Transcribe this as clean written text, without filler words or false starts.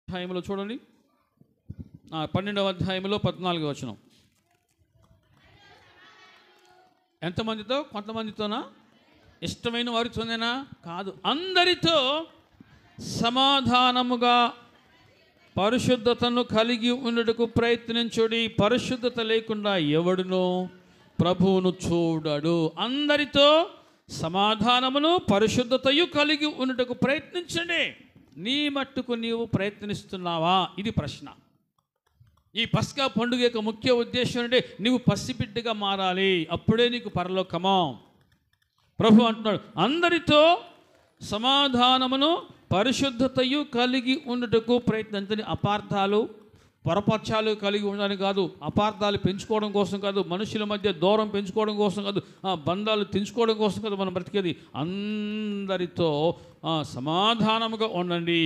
అధ్యాయంలో చూడండి, 12వ అధ్యాయంలో 14వ వచనం. ఎంతమందితో? కొంతమందితోనా? ఇష్టమైన వారితోనేనా? కాదు, అందరితో సమాధానముగా పరిశుద్ధతను కలిగి ఉండటకు ప్రయత్నించుడి. పరిశుద్ధత లేకుండా ఎవడునో ప్రభువును చూడడు. అందరితో సమాధానమును పరిశుద్ధతయు కలిగి ఉండటకు ప్రయత్నించండి. నీ మట్టుకు నీవు ప్రయత్నిస్తున్నావా? ఇది ప్రశ్న. ఈ పస్కా పండుగ యొక్క ముఖ్య ఉద్దేశం అంటే నీవు పసిబిడ్డగా మారాలి, అప్పుడే నీకు పరలోకమా. ప్రభు అంటున్నాడు, అందరితో సమాధానమును పరిశుద్ధతయు కలిగి ఉండటకు ప్రయత్నించండి. అపార్థాలు పొరపక్షాలు కలిగి ఉండడానికి కాదు, అపార్థాలు పెంచుకోవడం కోసం కాదు, మనుషుల మధ్య దూరం పెంచుకోవడం కోసం కాదు, బంధాలు తెంచుకోవడం కోసం కాదు మనం బ్రతికేది. అందరితో సమాధానముగా ఉండండి.